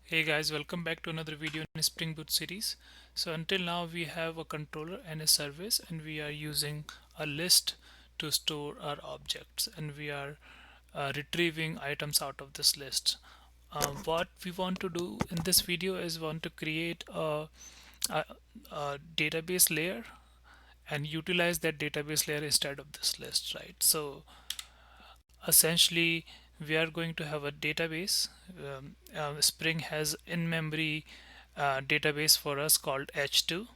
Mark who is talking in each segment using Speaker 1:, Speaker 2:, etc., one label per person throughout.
Speaker 1: Hey guys, welcome back to another video in Spring Boot series. So until now we have a controller and a service, and we are using a list to store our objects, and we are retrieving items out of this list. What we want to do in this video is want to create a, a database layer and utilize that database layer instead of this list, right? So essentially we are going to have a database. Spring has in-memory database for us called h2,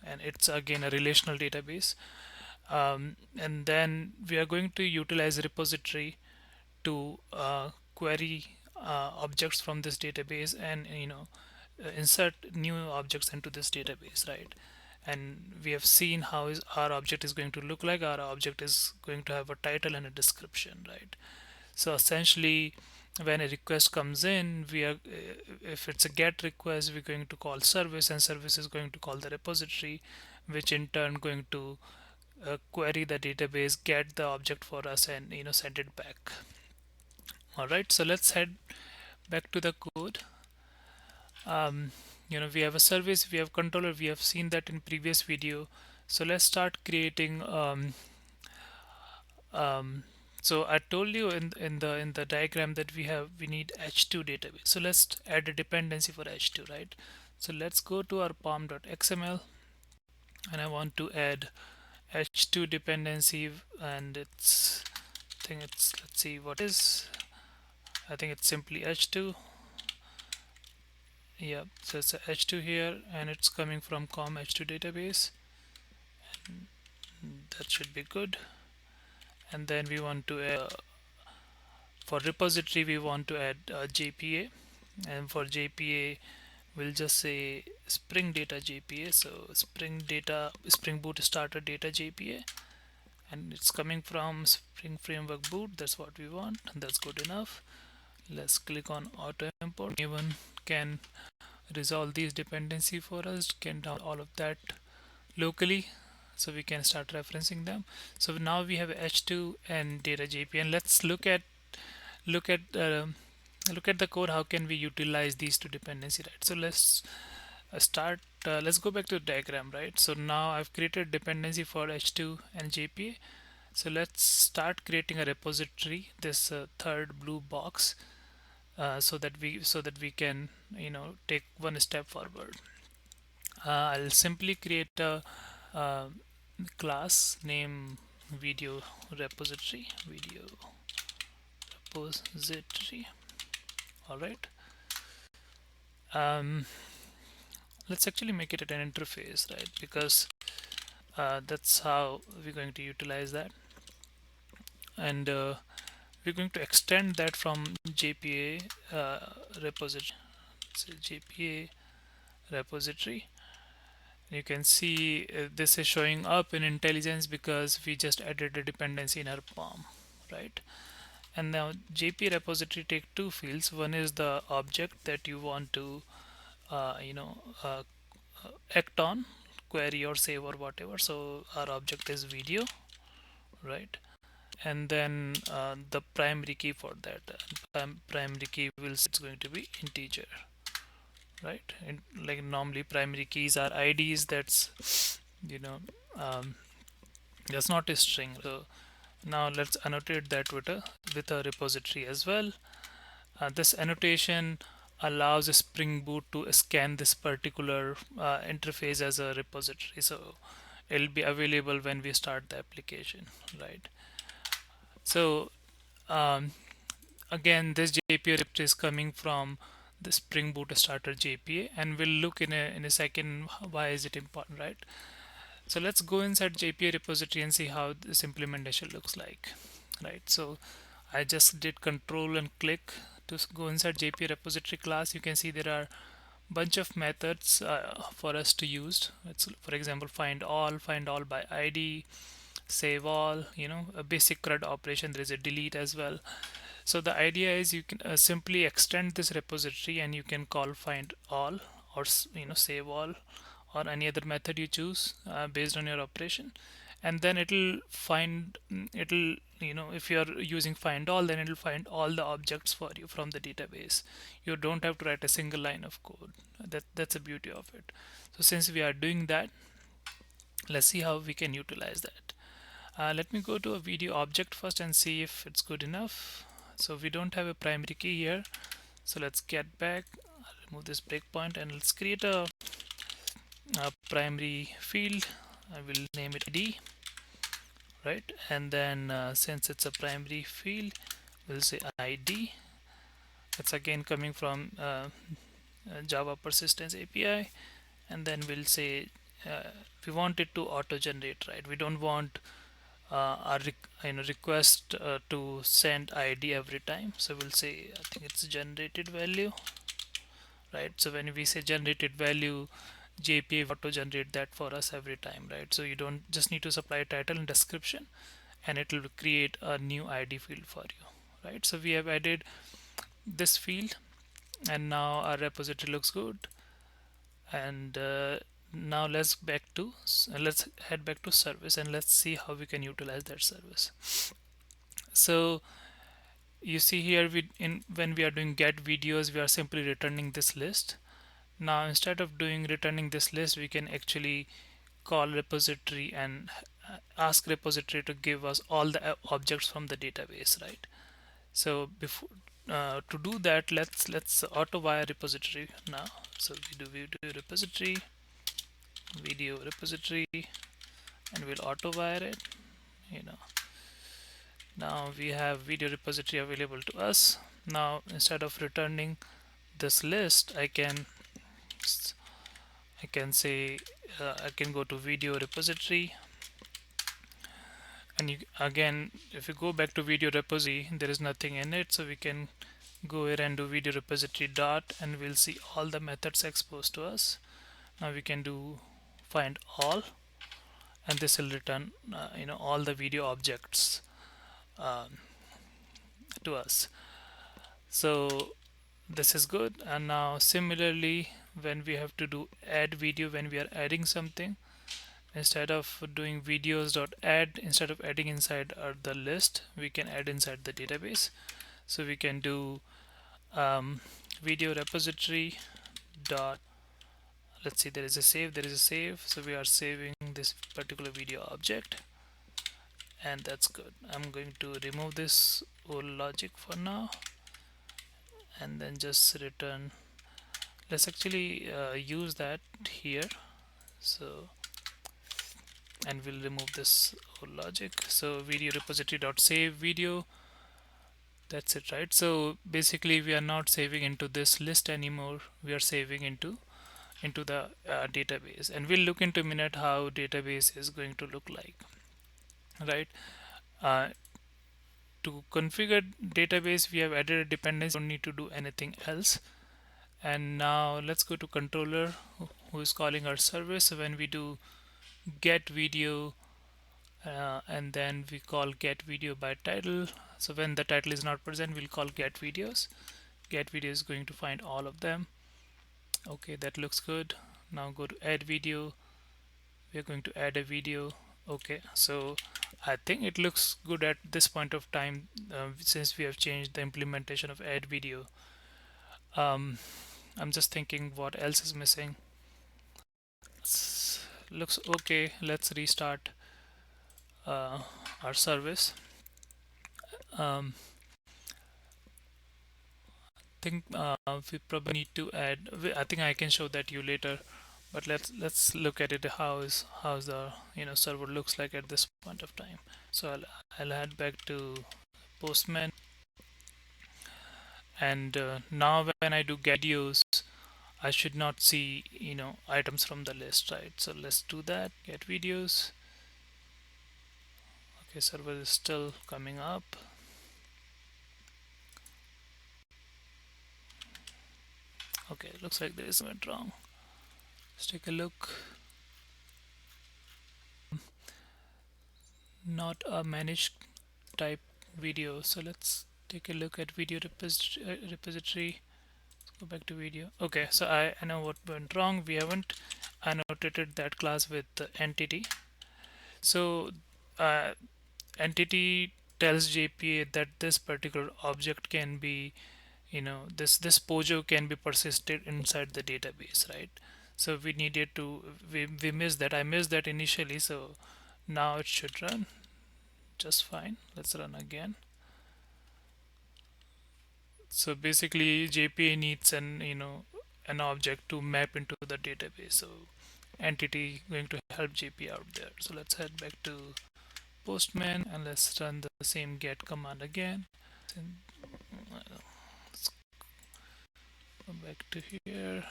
Speaker 1: and it's again a relational database. And then we are going to utilize repository to query objects from this database, and insert new objects into this database, right? And we have seen how our object is going to look like. Our object is going to have a title and a description, right? So essentially, when a request comes in, if it's a get request, we're going to call service, and service is going to call the repository, which in turn going to query the database, get the object for us, and send it back. All right, so let's head back to the code. We have a service, we have controller, we have seen that in previous video. So let's start creating so I told you in the diagram that we need h2 database. So let's add a dependency for h2, right? So let's go to our pom.xml, and I want to add h2 dependency, and I think it's, let's see what is, I think it's simply h2. Yeah, so it's a h2 here, and it's coming from com h2 database. That should be good. And then we want to add, for repository we want to add JPA, and for JPA we'll just say spring data JPA. So spring boot starter data JPA, and it's coming from spring framework boot. That's what we want. That's good enough. Let's click on auto import. Anyone can resolve these dependency for us, can download all of that locally, so we can start referencing them. So now we have h2 and data JPA, and let's look at look at the code. How can we utilize these two dependency, right? So let's go back to the diagram, right? So now I've created dependency for h2 and JPA. So let's start creating a repository, this third blue box, so that we can take one step forward. I'll simply create a class name video repository. All right. Let's actually make it an interface, right? Because that's how we're going to utilize that, and we're going to extend that from JPA repository. So JPA repository. You can see this is showing up in IntelliJ because we just added a dependency in our POM, right? And now JP repository take two fields. One is the object that you want to uh, you know uh, act on, query or save or whatever. So our object is video, right? And then the primary key for that, primary key it's going to be integer, right? And like normally primary keys are IDs. That's you know um, that's not a string. So now let's annotate that with a repository as well. This annotation allows a Spring Boot to scan this particular interface as a repository, so it'll be available when we start the application, right? So um, again, this JPA repository is coming from the Spring Boot starter JPA, and we'll look in a second why is it important, right? So let's go inside JPA repository and see how this implementation looks like, right? So I just did control and click to go inside JPA repository class. You can see there are bunch of methods for us to use. It's, for example, find all by ID, save all, a basic CRUD operation. There is a delete as well. So the idea is you can simply extend this repository, and you can call find all, or save all, or any other method you choose based on your operation, and then it'll if you are using find all, then it will find all the objects for you from the database. You don't have to write a single line of code. That's the beauty of it. So since we are doing that, let's see how we can utilize that. Let me go to a video object first and see if it's good enough. So we don't have a primary key here, so let's get back. I'll remove this breakpoint and let's create a primary field. I will name it ID, right? And then since it's a primary field, we'll say ID. It's again coming from Java Persistence API, and then we'll say we want it to auto generate, right? We don't want our request to send ID every time. So we'll say, I think it's generated value, right? So when we say generated value, JPA auto generate that for us every time, right? So you don't just need to supply a title and description, and it will create a new ID field for you, right? So we have added this field, and now our repository looks good. And now let's head back to service, and let's see how we can utilize that service. So you see here, when we are doing get videos, we are simply returning this list. Now instead of returning this list, we can actually call repository and ask repository to give us all the objects from the database, right? So before to do that, let's auto wire repository now. So we do video repository, and we'll auto wire it. Now we have video repository available to us. Now instead of returning this list, I can say I can go to video repository, and again, if you go back to video repository, there is nothing in it, so we can go here and do video repository dot, and we'll see all the methods exposed to us. Now we can do find all, and this will return all the video objects to us. So this is good. And now similarly, when we have to do add video, when we are adding something, instead of doing videos.add, instead of adding inside the list, we can add inside the database. So we can do video repository dot, let's see, there is a save, so we are saving this particular video object, and that's good. I'm going to remove this old logic for now, and then just return. Let's actually use that here. So, and we'll remove this old logic. So video repository dot save video, that's it, right? So basically we are not saving into this list anymore, we are saving into the database, and we'll look into a minute how database is going to look like, right? To configure database, we have added a dependency, don't need to do anything else. And now let's go to controller who is calling our service. So when we do get video and then we call get video by title, so when the title is not present, we'll call get videos. Get video is going to find all of them. Okay, that looks good. Now go to add video, we are going to add a video. Okay, so I think it looks good at this point of time since we have changed the implementation of add video. I'm just thinking what else is missing. Looks okay. Let's restart our service. Think we probably need to add, I think I can show that you later, but let's look at it, how's the server looks like at this point of time. So I'll head back to Postman, and now when I do get videos, I should not see items from the list, right? So let's do that. Get videos. Okay, server is still coming up. Okay, looks like there is something wrong. Let's take a look. Not a managed type video, so let's take a look at video repository. Let's go back to video. Okay, so I know what went wrong. We haven't annotated that class with the entity. So entity tells JPA that this particular object can be, this POJO can be persisted inside the database, right? So we needed to, we missed that. I missed that initially, so now it should run just fine. Let's run again. So basically JPA needs an object to map into the database. So entity going to help JPA out there. So let's head back to Postman and let's run the same get command again. And let's go back to here,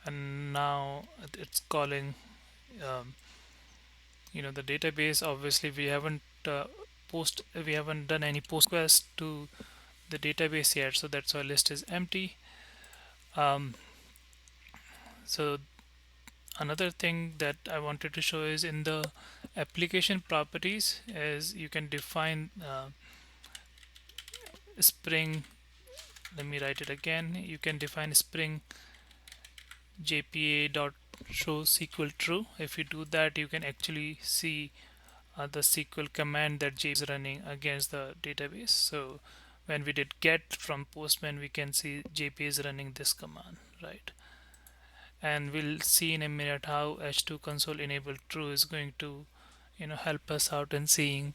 Speaker 1: and now it's calling um, the database. Obviously we haven't done any post request to the database yet, so that's why list is empty. um, so another thing that I wanted to show is in the application properties, as you can define Spring. Let me write it again. You can define Spring JPA dot show SQL true. If you do that, you can actually see the SQL command that JPA is running against the database. So when we did get from Postman, we can see JPA is running this command, right? And we'll see in a minute how H2 console enable true is going to help us out in seeing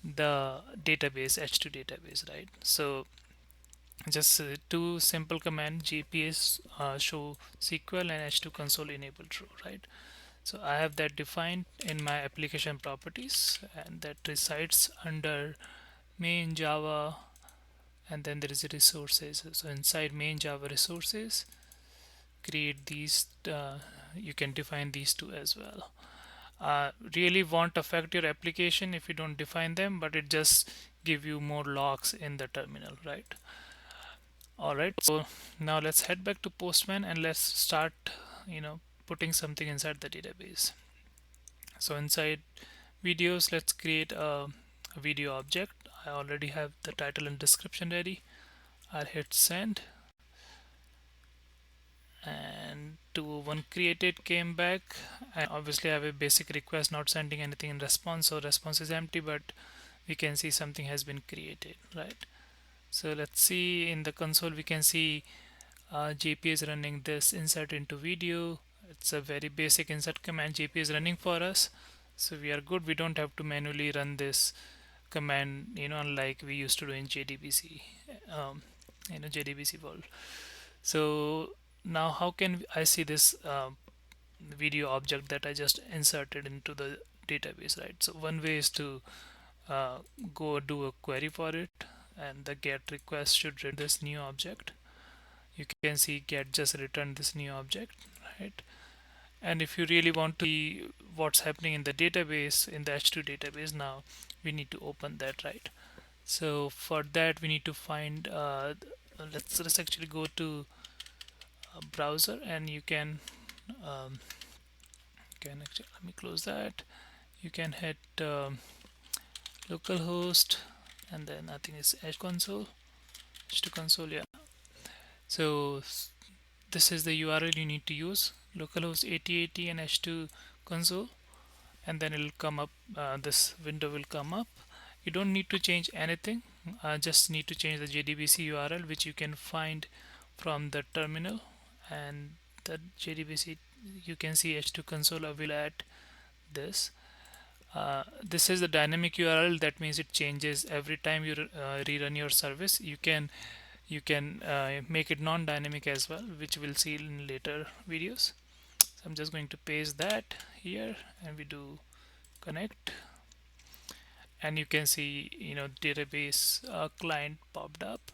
Speaker 1: the database, H2 database, right? So just two simple command, GPS show SQL and H2 console enable true, right? So I have that defined in my application properties, and that resides under main Java, and then there is a resources. So inside main Java resources, create these, you can define these two as well. Really won't affect your application if you don't define them, but it just give you more logs in the terminal, right? All right, so now let's head back to Postman and let's start putting something inside the database. So inside videos, let's create a video object. I already have the title and description ready. I'll hit send, and to one created came back, and obviously I have a basic request, not sending anything in response, so response is empty, but we can see something has been created, right? So let's see in the console, we can see JP is running this insert into video. It's a very basic insert command JP is running for us, so we are good. We don't have to manually run this command, unlike we used to do in JDBC, JDBC world. So now how can I see this video object that I just inserted into the database, right? So one way is to go do a query for it, and the get request should return this new object. You can see get just returned this new object, right? And if you really want to see what's happening in the database, in the H2 database, now we need to open that, right? So for that we need to find let's actually go to a browser, and you can actually, let me close that. You can hit localhost, and then I think it's H2 console, yeah. So this is the URL you need to use, localhost 8080 and H2 console, and then it'll come up, this window will come up. You don't need to change anything, just need to change the JDBC URL, which you can find from the terminal, and the JDBC, you can see H2 console will add this. This is the dynamic URL. That means it changes every time you rerun your service. You can make it non-dynamic as well, which we'll see in later videos. So I'm just going to paste that here, and we do connect, and you can see database client popped up.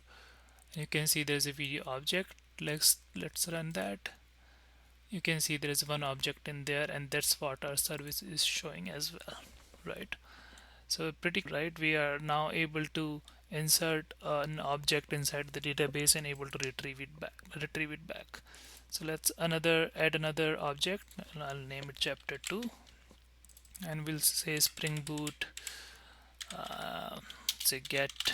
Speaker 1: You can see there's a video object. Let's run that. You can see there is one object in there, and that's what our service is showing as well, right? So pretty cool, right? We are now able to insert an object inside the database and able to retrieve it back. So let's add another object, and I'll name it chapter 2, and we'll say Spring Boot, say get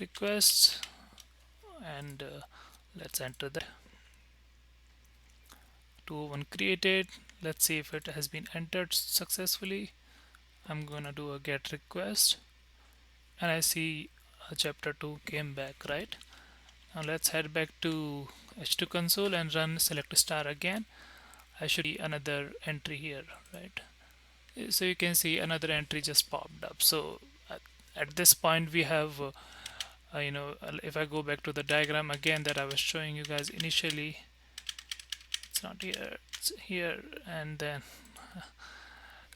Speaker 1: requests, and let's enter that. 201 created. Let's see if it has been entered successfully. I'm gonna do a get request, and I see chapter 2 came back, right? Now let's head back to H2 console and run select star again. I should see another entry here, right? So you can see another entry just popped up. So at this point we have if I go back to the diagram again that I was showing you guys initially, it's not here, it's here, and then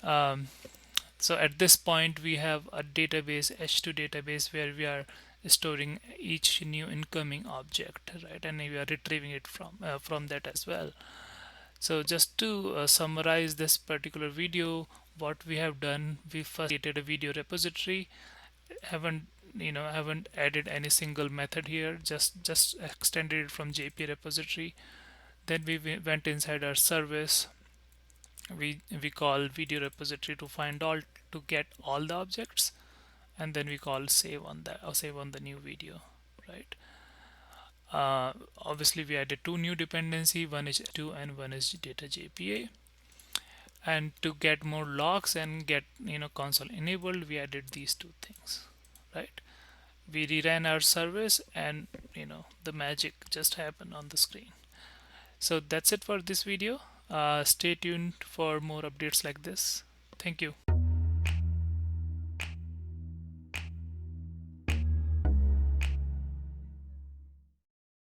Speaker 1: um, so at this point we have a database, H2 database, where we are storing each new incoming object, right? And we are retrieving it from that as well. So just to summarize this particular video, what we have done, we first created a video repository, haven't added any single method here, just extended it from JpaRepository. Then we went inside our service, we call video repository to find all, to get all the objects, and then we call save on that, or save on the new video, right? Obviously we added two new dependency, one is 2 and one is data JPA. And to get more logs and get console enabled, we added these two things, right? We reran our service, and the magic just happened on the screen. So that's it for this video. Stay tuned for more updates like this. Thank you.